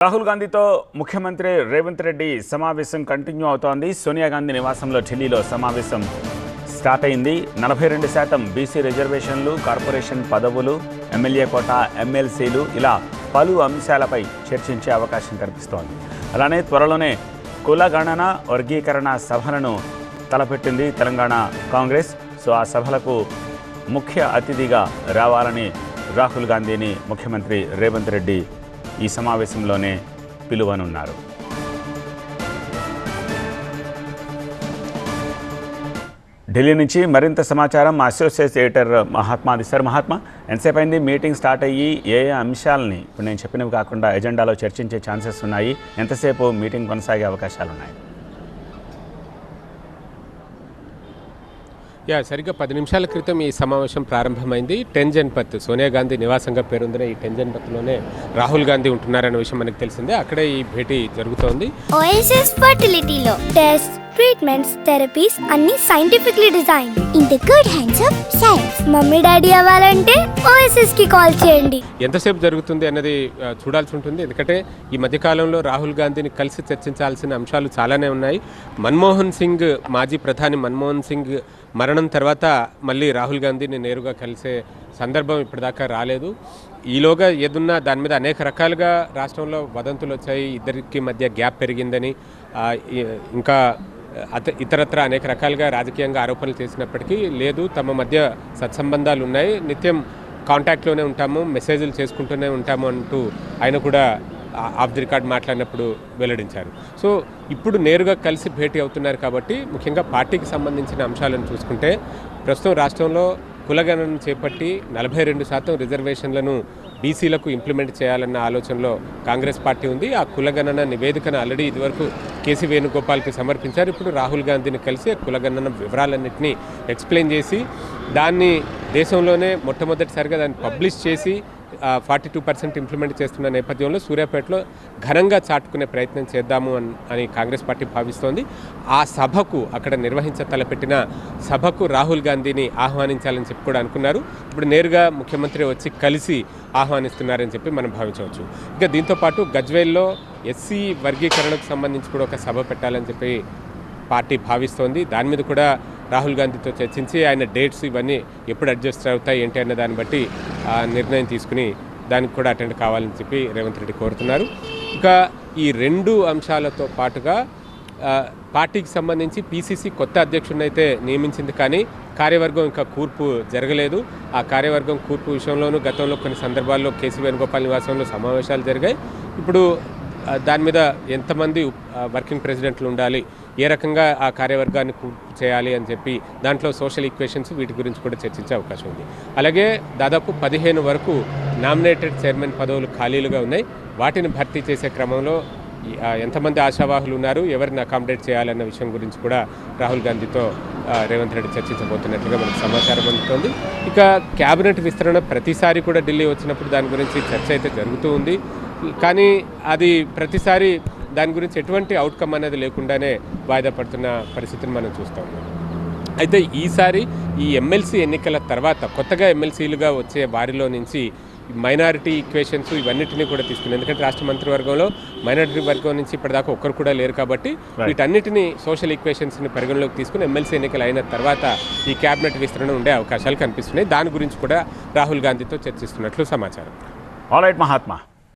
రాహుల్ గాంధీతో ముఖ్యమంత్రి రేవంత్ రెడ్డి సమావేశం కంటిన్యూ అవుతోంది. సోనియా గాంధీ నివాసంలో ఢిల్లీలో సమావేశం స్టార్ట్ అయింది. 42% బీసీ రిజర్వేషన్లు, కార్పొరేషన్ పదవులు, ఎమ్మెల్యే కోటా, ఎమ్మెల్సీలు ఇలా పలు అంశాలపై చర్చించే అవకాశం కనిపిస్తోంది. అలానే త్వరలోనే కులగణన వర్గీకరణ సభలను తలపెట్టింది తెలంగాణ కాంగ్రెస్. సో ఆ సభలకు ముఖ్య అతిథిగా రావాలని రాహుల్ గాంధీని ముఖ్యమంత్రి రేవంత్ రెడ్డి ఈ సమావేశంలోనే పిలువనున్నారు. ఢిల్లీ నుంచి మరింత సమాచారం మా అసోసియేట్ ఎడిటర్ మహాత్మా అందిస్తారు. మహాత్మా, ఎంతసేపు అయింది మీటింగ్ స్టార్ట్ అయ్యి? ఏ అంశాలని ఇప్పుడు నేను చెప్పినవి కాకుండా ఎజెండాలో చర్చించే ఛాన్సెస్ ఉన్నాయి? ఎంతసేపు మీటింగ్ కొనసాగే అవకాశాలు ఉన్నాయి? సరిగ్గా 10 నిమిషాల క్రితం ఈ సమావేశం ప్రారంభమైంది. 10 జన్పత్ సోనియా గాంధీ నివాసంగా పేరొందిన ఈ 10 జన్పత్లోనే రాహుల్ గాంధీ ఉంటున్నారనే విషయం మనకు తెలిసిందే. అక్కడే ఈ భేటీ జరుగుతోంది. ఓఎస్ఎస్ ఫర్టిలిటీలో టెస్ట్, ట్రీట్మెంట్స్, థెరపీస్ అన్ని scientifically design in the good hands of science. Mummy daddy అవ్వాలంటే ఓఎస్ఎస్ కి కాల్ చేయండి. ఎంతసేపు జరుగుతుంది అన్నది చూడాల్సి ఉంటుంది. ఎందుకంటే ఈ మధ్యకాలంలో రాహుల్ గాంధీని కలిసి చర్చించాల్సిన అంశాలు చాలానే ఉన్నాయి. మన్మోహన్ సింగ్, మాజీ ప్రధాని మన్మోహన్ సింగ్ మరణం తర్వాత మళ్ళీ రాహుల్ గాంధీని నేరుగా కలిసే సందర్భం ఇప్పటిదాకా రాలేదు. ఈలోగా ఏదున్నా దాని మీద అనేక రకాలుగా రాష్ట్రంలో వదంతులు వచ్చాయి. ఇద్దరికి మధ్య గ్యాప్ పెరిగిందని, ఇంకా ఇతరత్ర అనేక రకాలుగా రాజకీయంగా ఆరోపణలు చేసినప్పటికీ లేదు, తమ మధ్య సత్సంబంధాలు ఉన్నాయి, నిత్యం కాంటాక్ట్లోనే ఉంటాము, మెసేజ్లు చేసుకుంటూనే ఉంటాము అంటూ ఆయన కూడా ఆఫ్ ది రికార్డ్ మాట్లాడినప్పుడు వెల్లడించారు. సో ఇప్పుడు నేరుగా కలిసి భేటీ అవుతున్నారు కాబట్టి ముఖ్యంగా పార్టీకి సంబంధించిన అంశాలను చూసుకుంటే ప్రస్తుతం రాష్ట్రంలో కులగణన చేపట్టి 42% రిజర్వేషన్లను బీసీలకు ఇంప్లిమెంట్ చేయాలన్న ఆలోచనలో కాంగ్రెస్ పార్టీ ఉంది. ఆ కులగణన నివేదికను ఆల్రెడీ ఇదివరకు కేసీ వేణుగోపాల్కి సమర్పించారు. ఇప్పుడు రాహుల్ గాంధీని కలిసి కులగణన వివరాలన్నింటినీ ఎక్స్ప్లెయిన్ చేసి దాన్ని దేశంలోనే మొట్టమొదటిసారిగా దాన్ని పబ్లిష్ చేసి 42% ఇంప్లిమెంట్ చేస్తున్న నేపథ్యంలో సూర్యాపేటలో ఘనంగా చాటుకునే ప్రయత్నం చేద్దాము అని కాంగ్రెస్ పార్టీ భావిస్తోంది. ఆ సభకు, అక్కడ తలపెట్టిన సభకు రాహుల్ గాంధీని ఆహ్వానించాలని చెప్పి కూడా అనుకున్నారు. ఇప్పుడు నేరుగా ముఖ్యమంత్రి వచ్చి కలిసి ఆహ్వానిస్తున్నారని చెప్పి మనం భావించవచ్చు. ఇక దీంతోపాటు గజ్వేల్లో ఎస్సీ వర్గీకరణకు సంబంధించి కూడా ఒక సభ పెట్టాలని చెప్పి పార్టీ భావిస్తోంది. దాని మీద కూడా రాహుల్ గాంధీతో చర్చించి ఆయన డేట్స్ ఇవన్నీ ఎప్పుడు అడ్జస్ట్ అవుతాయి ఏంటి అన్న దాన్ని బట్టి నిర్ణయం తీసుకుని దానికి కూడా అటెండ్ కావాలని చెప్పి రేవంత్ రెడ్డి కోరుతున్నారు. ఇక ఈ 2 అంశాలతో పాటుగా పార్టీకి సంబంధించి పీసీసీ కొత్త అధ్యక్షుడిని అయితే నియమించింది, కానీ కార్యవర్గం ఇంకా కూర్పు జరగలేదు. ఆ కార్యవర్గం కూర్పు విషయంలోనూ గతంలో కొన్ని సందర్భాల్లో కేసీ వేణుగోపాల్ నివాసంలో సమావేశాలు జరిగాయి. ఇప్పుడు దాని మీద ఎంతమంది వర్కింగ్ ప్రెసిడెంట్లు ఉండాలి, ఏ రకంగా ఆ కార్యవర్గాన్ని పూర్తి చేయాలి అని చెప్పి దాంట్లో సోషల్ ఈక్వేషన్స్ వీటి గురించి కూడా చర్చించే అవకాశం ఉంది. అలాగే దాదాపు 15 వరకు నామినేటెడ్ చైర్మన్ పదవులు ఖాళీలుగా ఉన్నాయి. వాటిని భర్తీ చేసే క్రమంలో ఎంతమంది ఆశావాహులు ఉన్నారు, ఎవరిని అకామిడేట్ చేయాలన్న విషయం గురించి కూడా రాహుల్ గాంధీతో రేవంత్ రెడ్డి చర్చించబోతున్నట్లుగా మనకు సమాచారం అందుతోంది. ఇక క్యాబినెట్ విస్తరణ ప్రతిసారి కూడా ఢిల్లీ వచ్చినప్పుడు దాని గురించి చర్చ అయితే జరుగుతూ ఉంది. కానీ అది ప్రతిసారి దాని గురించి ఎటువంటి అవుట్కమ్ అనేది లేకుండానే వాయిదా పడుతున్న పరిస్థితిని మనం చూస్తాం. అయితే ఈసారి ఈ ఎమ్మెల్సీ ఎన్నికల తర్వాత కొత్తగా ఎమ్మెల్సీలుగా వచ్చే వారిలో నుంచి మైనారిటీ ఈక్వేషన్స్ ఇవన్నిటినీ కూడా తీసుకుని, ఎందుకంటే రాష్ట్ర మంత్రివర్గంలో మైనారిటీ వర్గం నుంచి ఇప్పటిదాకా ఒక్కరు కూడా లేరు కాబట్టి వీటన్నిటినీ సోషల్ ఈక్వేషన్స్ని పరిగణలోకి తీసుకుని ఎమ్మెల్సీ ఎన్నికలు అయిన తర్వాత ఈ క్యాబినెట్ విస్తరణ ఉండే అవకాశాలు కనిపిస్తున్నాయి. దాని గురించి కూడా రాహుల్ గాంధీతో చర్చిస్తున్నట్లు సమాచారం. All right Mahatma.